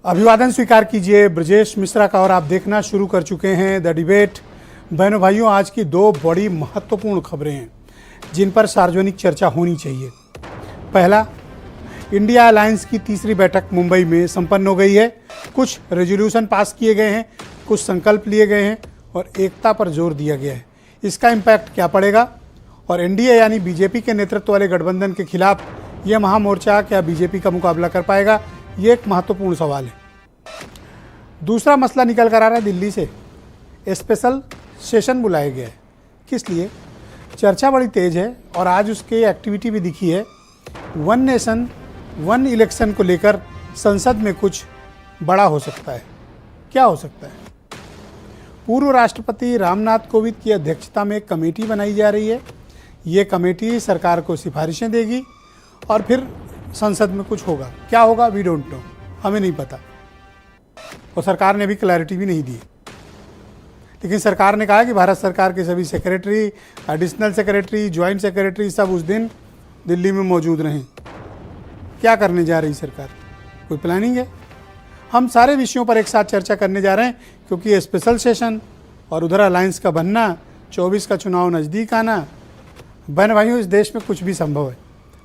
अभिवादन स्वीकार कीजिए ब्रजेश मिश्रा का और आप देखना शुरू कर चुके हैं द डिबेट। बहनों भाइयों, आज की दो बड़ी महत्वपूर्ण खबरें हैं जिन पर सार्वजनिक चर्चा होनी चाहिए। पहला, इंडिया अलायंस की तीसरी बैठक मुंबई में संपन्न हो गई है। कुछ रेजोल्यूशन पास किए गए हैं, कुछ संकल्प लिए गए हैं और एकता पर जोर दिया गया है। इसका इम्पैक्ट क्या पड़ेगा और एनडीए यानी बीजेपी के नेतृत्व वाले गठबंधन के खिलाफ यह महामोर्चा क्या बीजेपी का मुकाबला कर पाएगा, ये एक महत्वपूर्ण सवाल है। दूसरा मसला निकल कर आ रहा है दिल्ली से। स्पेशल सेशन बुलाया गया है। किस लिए? चर्चा बड़ी तेज है और आज उसकी एक्टिविटी भी दिखी है। वन नेशन वन इलेक्शन को लेकर संसद में कुछ बड़ा हो सकता है। क्या हो सकता है? पूर्व राष्ट्रपति रामनाथ कोविंद की अध्यक्षता में एक कमेटी बनाई जा रही है। ये कमेटी सरकार को सिफारिशें देगी और फिर संसद में कुछ होगा। क्या होगा? वी डोंट नो, हमें नहीं पता और सरकार ने भी क्लैरिटी भी नहीं दी। लेकिन सरकार ने कहा कि भारत सरकार के सभी secretary, additional secretary, joint secretary सब उस दिन दिल्ली में मौजूद रहें। क्या करने जा रही सरकार? कोई प्लानिंग है? हम सारे विषयों पर एक साथ चर्चा करने जा रहे हैं क्योंकि ये स्पेशल सेशन और उधर अलायंस का बनना, 24 का चुनाव नज़दीक आना। बहन भाइयों, इस देश में कुछ भी संभव है।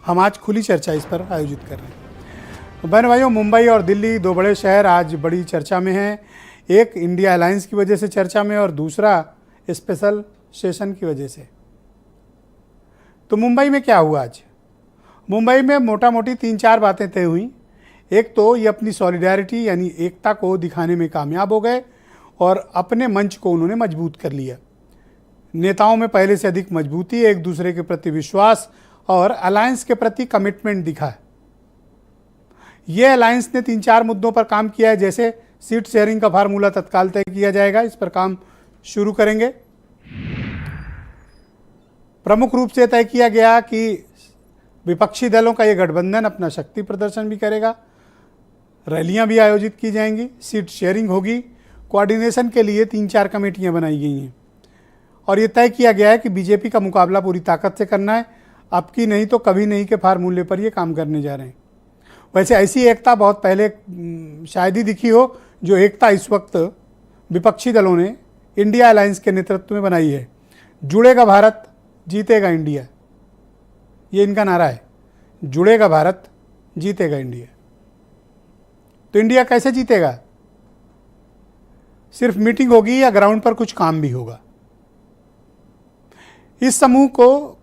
हम आज खुली चर्चा इस पर आयोजित कर रहे हैं। बहन भाइयों, मुंबई और दिल्ली दो बड़े शहर आज बड़ी चर्चा में हैं। एक इंडिया अलायंस की वजह से चर्चा में और दूसरा स्पेशल सेशन की वजह से। तो मुंबई में क्या हुआ आज? मुंबई में मोटा मोटी 3-4 बातें तय हुई। एक तो ये अपनी सॉलिडारिटी यानी एकता को दिखाने में कामयाब हो गए और अपने मंच को उन्होंने मजबूत कर लिया। नेताओं में पहले से अधिक मजबूती, एक दूसरे के प्रति विश्वास और अलायंस के प्रति कमिटमेंट दिखा है। ये अलायंस ने 3-4 मुद्दों पर काम किया है, जैसे सीट शेयरिंग का फार्मूला तत्काल तय किया जाएगा, इस पर काम शुरू करेंगे। प्रमुख रूप से तय किया गया कि विपक्षी दलों का ये गठबंधन अपना शक्ति प्रदर्शन भी करेगा, रैलियां भी आयोजित की जाएंगी, सीट शेयरिंग होगी। कोऑर्डिनेशन के लिए 3-4 कमेटियां बनाई गई हैं और ये तय किया गया है कि बीजेपी का मुकाबला पूरी ताकत से करना है। अब की नहीं तो कभी नहीं के फार्मूले पर ये काम करने जा रहे हैं। वैसे ऐसी एकता बहुत पहले शायद ही दिखी हो जो एकता इस वक्त विपक्षी दलों ने इंडिया अलायंस के नेतृत्व में बनाई है। जुड़ेगा भारत, जीतेगा इंडिया, ये इनका नारा है। जुड़ेगा भारत, जीतेगा इंडिया। तो इंडिया कैसे जीतेगा? सिर्फ मीटिंग होगी या ग्राउंड पर कुछ काम भी होगा? इस समूह को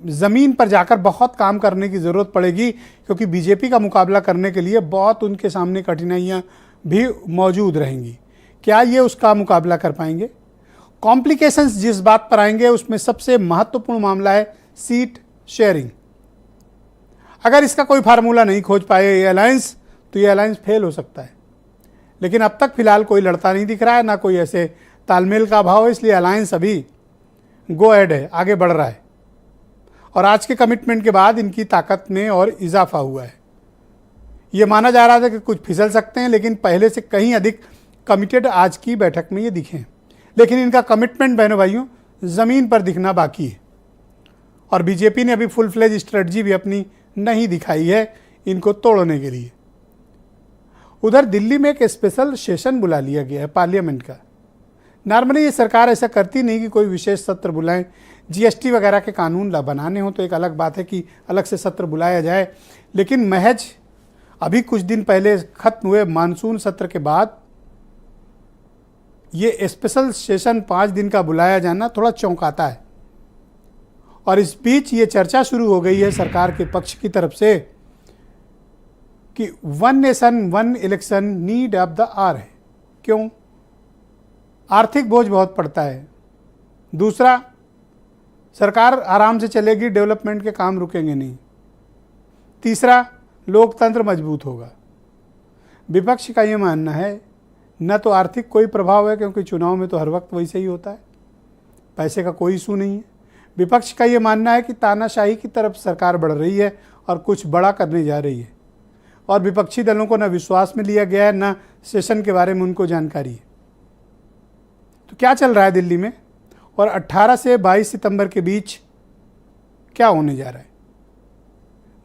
जमीन पर जाकर बहुत काम करने की जरूरत पड़ेगी क्योंकि बीजेपी का मुकाबला करने के लिए बहुत उनके सामने कठिनाइयां भी मौजूद रहेंगी। क्या ये उसका मुकाबला कर पाएंगे? कॉम्प्लिकेशंस जिस बात पर आएंगे उसमें सबसे महत्वपूर्ण मामला है सीट शेयरिंग। अगर इसका कोई फार्मूला नहीं खोज पाए ये अलायंस, तो ये अलायंस फेल हो सकता है। लेकिन अब तक फिलहाल कोई लड़ता नहीं दिख रहा है, ना कोई ऐसे तालमेल का अभाव है, इसलिए अलायंस अभी गो एड है, आगे बढ़ रहा है और आज के कमिटमेंट के बाद इनकी ताकत में और इजाफा हुआ है। ये माना जा रहा था कि कुछ फिसल सकते हैं, लेकिन पहले से कहीं अधिक कमिटेड आज की बैठक में ये दिखे। लेकिन इनका कमिटमेंट बहनों भाइयों ज़मीन पर दिखना बाकी है और बीजेपी ने अभी फुल फ्लेज स्ट्रेटजी भी अपनी नहीं दिखाई है इनको तोड़ने के लिए। उधर दिल्ली में एक स्पेशल सेशन बुला लिया गया है पार्लियामेंट का। नॉर्मली ये सरकार ऐसा करती नहीं कि कोई विशेष सत्र बुलाएं। जीएसटी वगैरह के कानून बनाने हो तो एक अलग बात है कि अलग से सत्र बुलाया जाए, लेकिन महज अभी कुछ दिन पहले खत्म हुए मानसून सत्र के बाद ये स्पेशल सेशन 5 दिन का बुलाया जाना थोड़ा चौंकाता है। और इस बीच ये चर्चा शुरू हो गई है सरकार के पक्ष की तरफ से कि one nation one election need of the hour है। क्यों? आर्थिक बोझ बहुत पड़ता है। दूसरा, सरकार आराम से चलेगी, डेवलपमेंट के काम रुकेंगे नहीं। तीसरा, लोकतंत्र मजबूत होगा। विपक्ष का ये मानना है न तो आर्थिक कोई प्रभाव है क्योंकि चुनाव में तो हर वक्त वैसे ही होता है, पैसे का कोई इशू नहीं है। विपक्ष का ये मानना है कि तानाशाही की तरफ सरकार बढ़ रही है और कुछ बड़ा करने जा रही है और विपक्षी दलों को न विश्वास में लिया गया है, न सेशन के बारे में उनको जानकारी है। तो क्या चल रहा है दिल्ली में और 18 से 22 सितंबर के बीच क्या होने जा रहा है?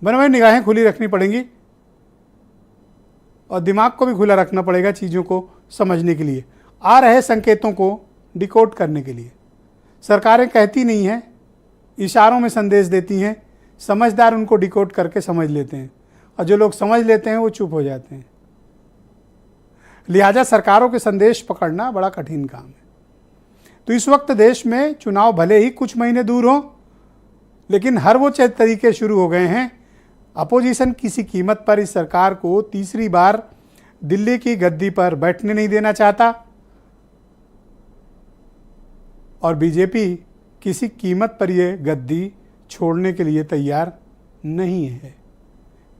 बने भाई, निगाहें खुली रखनी पड़ेंगी और दिमाग को भी खुला रखना पड़ेगा चीज़ों को समझने के लिए, आ रहे संकेतों को डिकोड करने के लिए। सरकारें कहती नहीं हैं, इशारों में संदेश देती हैं, समझदार उनको डिकोड करके समझ लेते हैं, और जो लोग समझ लेते हैं वो चुप हो जाते हैं। लिहाजा सरकारों के संदेश पकड़ना बड़ा कठिन काम है। तो इस वक्त देश में चुनाव भले ही कुछ महीने दूर हों, लेकिन हर वो तरीके शुरू हो गए हैं। अपोजिशन किसी कीमत पर इस सरकार को तीसरी बार दिल्ली की गद्दी पर बैठने नहीं देना चाहता, और बीजेपी किसी कीमत पर यह गद्दी छोड़ने के लिए तैयार नहीं है।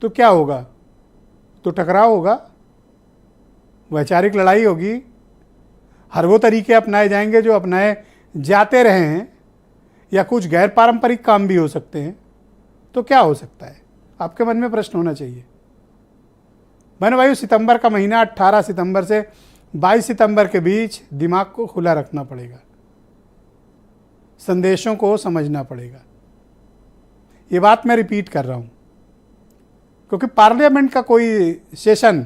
तो क्या होगा? तो टकराव होगा, वैचारिक लड़ाई होगी, हर वो तरीके अपनाए जाएंगे जो अपनाए जाते रहे हैं, या कुछ गैर पारंपरिक काम भी हो सकते हैं। तो क्या हो सकता है? आपके मन में प्रश्न होना चाहिए। बहनों भाइयों, सितंबर का महीना 18 सितंबर से 22 सितंबर के बीच दिमाग को खुला रखना पड़ेगा, संदेशों को समझना पड़ेगा। ये बात मैं रिपीट कर रहा हूं क्योंकि पार्लियामेंट का कोई सेशन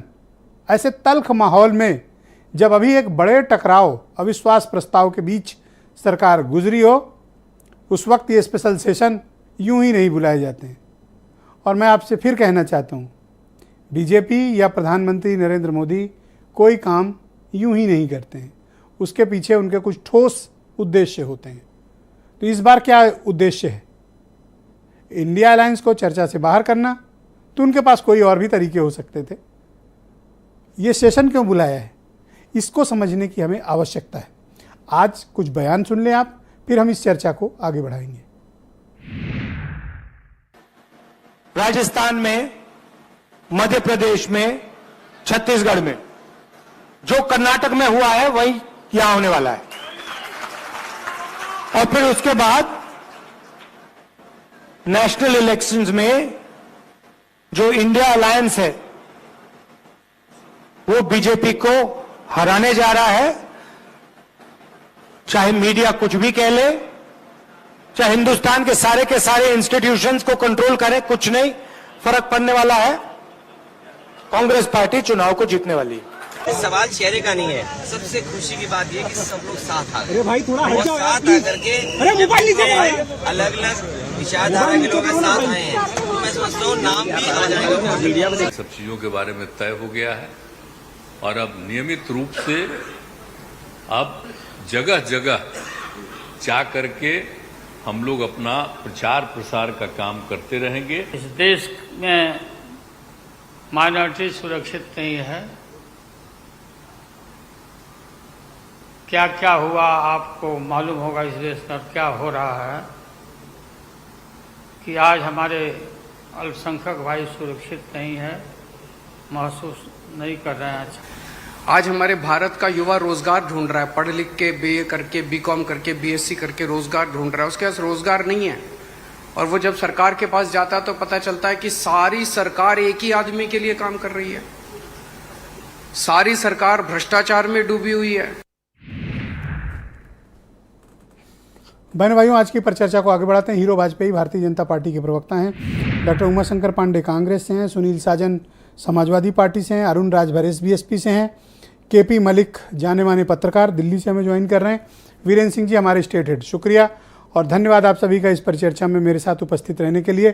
ऐसे तल्ख माहौल में, जब अभी एक बड़े टकराव अविश्वास प्रस्ताव के बीच सरकार गुजरी हो, उस वक्त ये स्पेशल सेशन यूं ही नहीं बुलाए जाते हैं। और मैं आपसे फिर कहना चाहता हूं, बीजेपी या प्रधानमंत्री नरेंद्र मोदी कोई काम यूं ही नहीं करते हैं, उसके पीछे उनके कुछ ठोस उद्देश्य होते हैं। तो इस बार क्या उद्देश्य है? इंडिया अलायंस को चर्चा से बाहर करना। तो उनके पास कोई और भी तरीके हो सकते थे। ये सेशन क्यों बुलाया है, इसको समझने की हमें आवश्यकता है। आज कुछ बयान सुन लें आप, फिर हम इस चर्चा को आगे बढ़ाएंगे। राजस्थान में, मध्य प्रदेश में, छत्तीसगढ़ में, जो कर्नाटक में हुआ है वही यहां होने वाला है। और फिर उसके बाद नेशनल इलेक्शंस में जो इंडिया अलायंस है वो बीजेपी को हराने जा रहा है। चाहे मीडिया कुछ भी कह ले, चाहे हिंदुस्तान के सारे इंस्टीट्यूशंस को कंट्रोल करे, कुछ नहीं फर्क पड़ने वाला है। कांग्रेस पार्टी चुनाव को जीतने वाली है। सवाल चेहरे का नहीं है। सबसे खुशी की बात यह कि सब लोग साथ आ गए। अरे भाई थोड़ा हट जाओ साथ आकर के अलग अलग विचारधारा के लोग साथ आए हैं, तो मैं समझता हूँ नाम भी आ जाएगा मीडिया में। सब चीजों के बारे में तय हो गया है और अब नियमित रूप से अब जगह जगह जा करके हम लोग अपना प्रचार प्रसार का काम करते रहेंगे। इस देश में माइनॉरिटी सुरक्षित नहीं है। क्या क्या हुआ आपको मालूम होगा इस देश में क्या हो रहा है कि आज हमारे अल्पसंख्यक भाई सुरक्षित नहीं है, महसूस नहीं कर रहे हैं। आज हमारे भारत का युवा रोजगार ढूंढ रहा है, पढ़ लिख के बीए करके, बीकॉम करके, बीएससी करके रोजगार ढूंढ रहा है। उसके पास रोजगार नहीं है, और वो जब सरकार के पास जाता है तो पता चलता है कि सारी सरकार एक ही आदमी के लिए काम कर रही है। सारी सरकार भ्रष्टाचार में डूबी हुई है। बहनों भाइयों, आज की परिचर्चा को आगे बढ़ाते हैं। हीरो वाजपेयी भारतीय जनता पार्टी के प्रवक्ता हैं, डॉक्टर उमाशंकर पांडे कांग्रेस से हैं, सुनील साजन समाजवादी पार्टी से हैं, अरुण राजभरेश बीएसपी से हैं, केपी मलिक जाने माने पत्रकार दिल्ली से हमें ज्वाइन कर रहे हैं, वीरेंद्र सिंह जी हमारे स्टेट हेड। शुक्रिया और धन्यवाद आप सभी का इस परिचर्चा में मेरे साथ उपस्थित रहने के लिए।